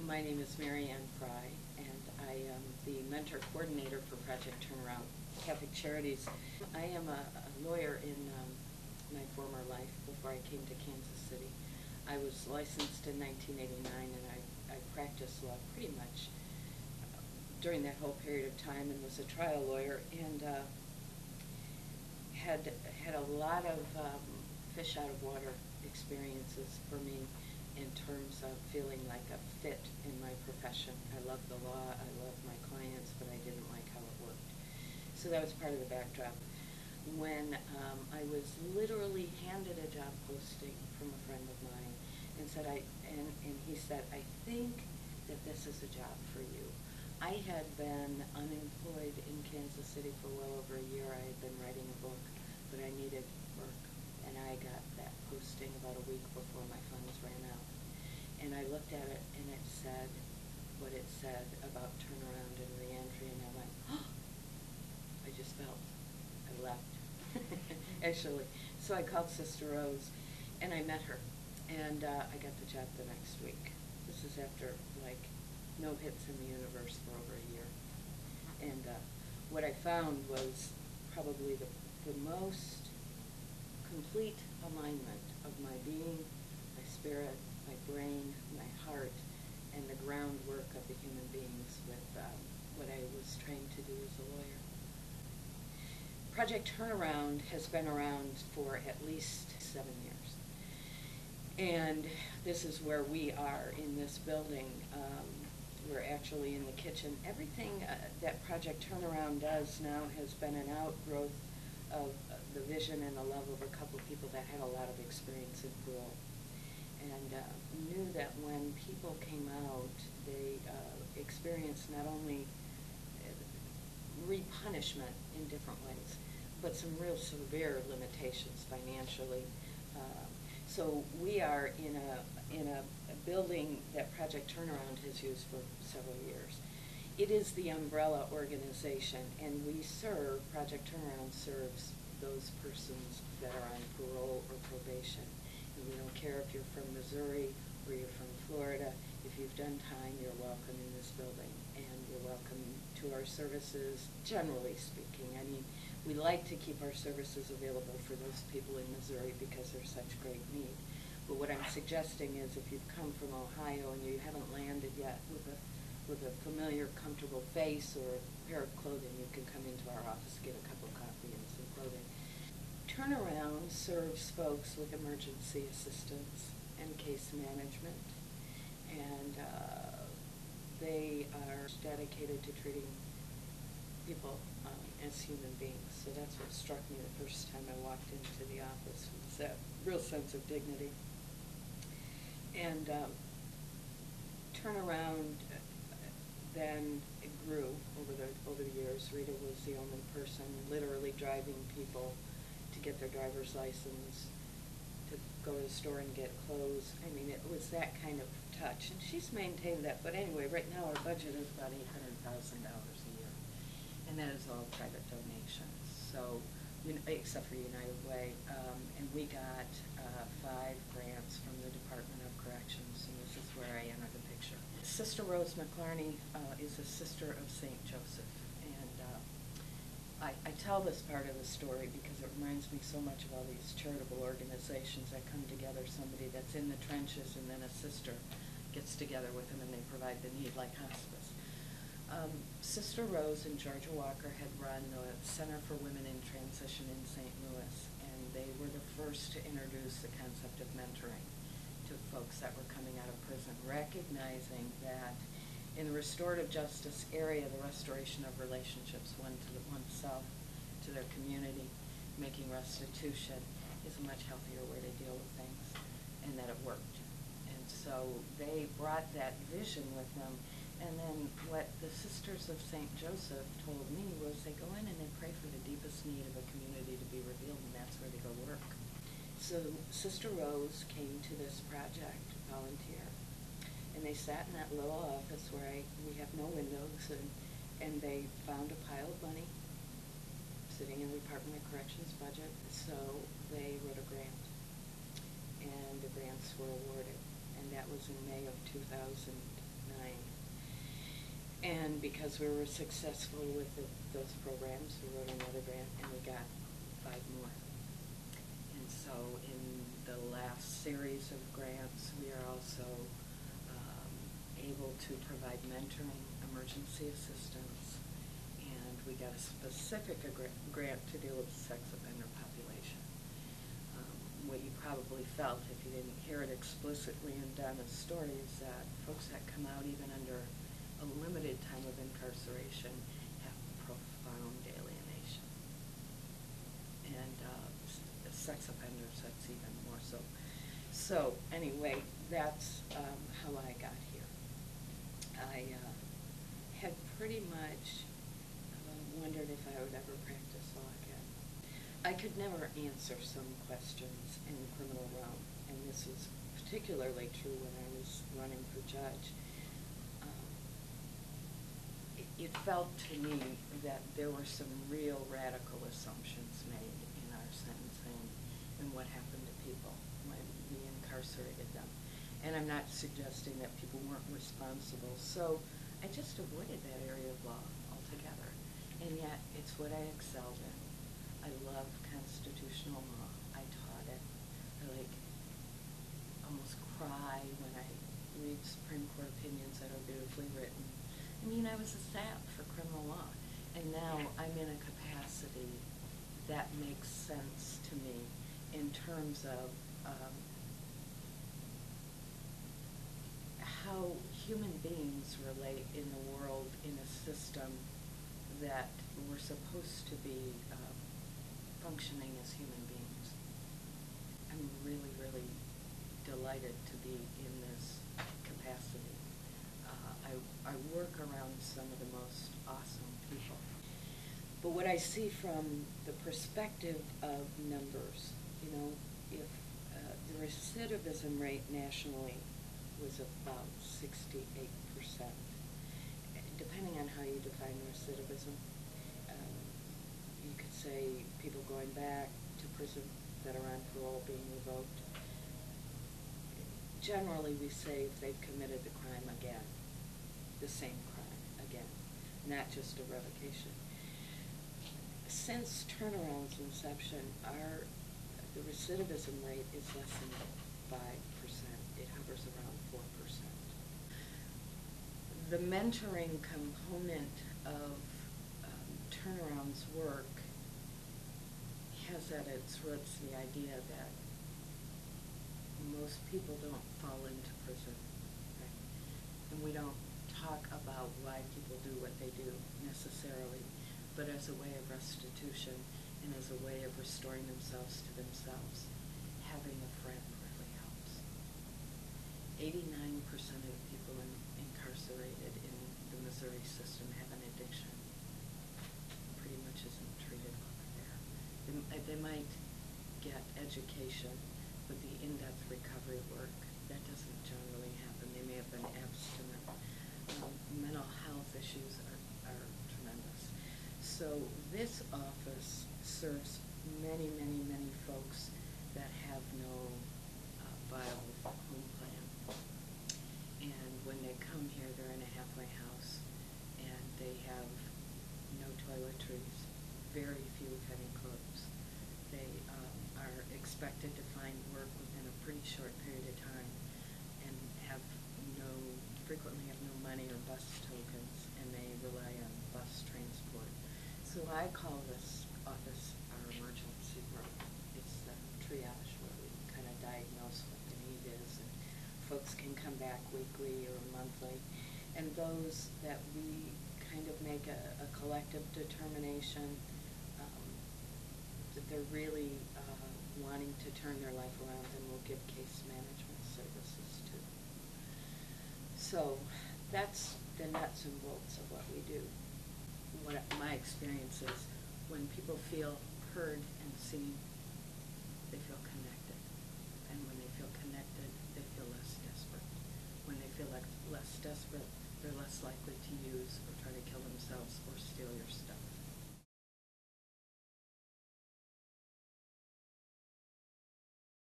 My name is Mary Ann Fry, and I am the mentor coordinator for Project Turnaround Catholic Charities. I am a lawyer in my former life before I came to Kansas City. I was licensed in 1989, and I practiced law pretty much during that whole period of time, and was a trial lawyer, and had a lot of fish out of water experiences for me in terms of feeling like a fit in my profession. I loved the law, I loved my clients, but I didn't like how it worked. So that was part of the backdrop. When I was literally handed a job posting from a friend of mine and said, and he said, I think that this is a job for you. I had been unemployed in Kansas City for well over a year. I had been writing a book, but I needed work. And I got that posting about a week before my funds ran out. And I looked at it, and it said what it said about turnaround and reentry, and I went, oh, I just felt. I left, actually. So I called Sister Rose, and I met her, and I got the job the next week. This is after, like, no hits in the universe for over a year. And what I found was probably the most complete alignment of my being, my spirit, my brain, my heart, and the groundwork of the human beings with what I was trained to do as a lawyer. Project Turnaround has been around for at least 7 years. And this is where we are in this building. We're actually in the kitchen. Everything that Project Turnaround does now has been an outgrowth of the vision and the love of a couple of people that had a lot of experience in parole, and knew that when people came out, they experienced not only repunishment in different ways, but some real severe limitations financially. So we are in a building that Project Turnaround has used for several years. It is the umbrella organization, and we serve, Project Turnaround serves those persons that are on parole or probation. And we don't care if you're from Missouri or you're from Florida. If you've done time, you're welcome in this building, and you're welcome to our services, generally speaking. I mean, we like to keep our services available for those people in Missouri because there's such great need. But what I'm suggesting is if you've come from Ohio and you haven't landed yet with a familiar, comfortable face or a pair of clothing, you can come into our office, get a cup of coffee and some clothing. Turnaround serves folks with emergency assistance and case management, and they are dedicated to treating people as human beings. So that's what struck me the first time I walked into the office, was that real sense of dignity. And Turnaround then it grew over the years. Rita was the only person literally driving people to get their driver's license, to go to the store and get clothes. I mean, it was that kind of touch, and she's maintained that. But anyway, right now our budget is about $800,000 a year, and that is all private donations. So, except for United Way, and we got 5 grants from the Department of Corrections, and this is where I enter the picture. Sister Rose McClarney is a sister of St. Joseph, and I tell this part of the story because it reminds me so much of all these charitable organizations that come together, somebody that's in the trenches and then a sister gets together with them and they provide the need, like hospice. Sister Rose and Georgia Walker had run the Center for Women in Transition in St. Louis, and they were the first to introduce the concept of mentoring to folks that were coming out of prison, recognizing that in the restorative justice area, the restoration of relationships, one to oneself, to their community, making restitution is a much healthier way to deal with things, and that it worked. And so they brought that vision with them. And then what the Sisters of St. Joseph told me was they go in and they pray for the deepest need of a community to be revealed, and that's where they go work. So Sister Rose came to this project to volunteer, and they sat in that little office where we have no windows, and they found a pile of money sitting in the Department of Corrections budget, so they wrote a grant, and the grants were awarded, and that was in May of 2009. And because we were successful with those programs, we wrote another grant and we got 5 more. And so in the last series of grants, we are also able to provide mentoring, emergency assistance, and we got a specific grant to deal with the sex offender population. What you probably felt if you didn't hear it explicitly in Donna's story is that folks that come out even under a limited time of incarceration have profound alienation. And sex offenders, that's even more so. So anyway, that's how I got here. I had pretty much wondered if I would ever practice law again. I could never answer some questions in the criminal realm, and this was particularly true when I was running for judge. It felt to me that there were some real radical assumptions made in our sentencing and what happened to people when we incarcerated them. And I'm not suggesting that people weren't responsible, so I just avoided that area of law altogether. And yet, it's what I excelled in. I love constitutional law. I taught it. I almost cry when I read Supreme Court opinions that are beautifully written. I mean, I was a SAP for criminal law, and now I'm in a capacity that makes sense to me in terms of how human beings relate in the world in a system that we're supposed to be functioning as human beings. I'm really, really delighted to be in this capacity. I work around some of the most awesome people. But what I see from the perspective of numbers, if the recidivism rate nationally was about 68%, depending on how you define recidivism, you could say people going back to prison that are on parole being revoked. Generally, we say if they've committed the crime again, the same crime again, not just a revocation. Since turnaround's inception, the recidivism rate is less than 5%. It hovers around 4%. The mentoring component of turnaround's work has at its roots the idea that most people don't fall into prison, right? And we don't talk about why people do what they do necessarily, but as a way of restitution and as a way of restoring themselves to themselves, having a friend really helps. 89% of the people incarcerated in the Missouri system have an addiction. Pretty much isn't treated while they're there. They might get education, but the in-depth recovery work, that doesn't generally happen. They may have been abstinent. Mental health issues are tremendous. So this office serves many, many, many folks that have no viable home plan. And when they come here, they're in a halfway house, and they have no toiletries, very few, if any, clothes. They are expected to find work within a pretty short period of time and frequently have no money or bus tokens, and they rely on bus transport. So I call this office our emergency room. It's the triage where we kind of diagnose what the need is, and folks can come back weekly or monthly. And those that we kind of make a collective determination that they're really wanting to turn their life around, and we'll give case management services to. So that's the nuts and bolts of what we do. What my experience is, when people feel heard and seen, they feel connected. And when they feel connected, they feel less desperate. When they feel less desperate, they're less likely to use or try to kill themselves or steal your stuff.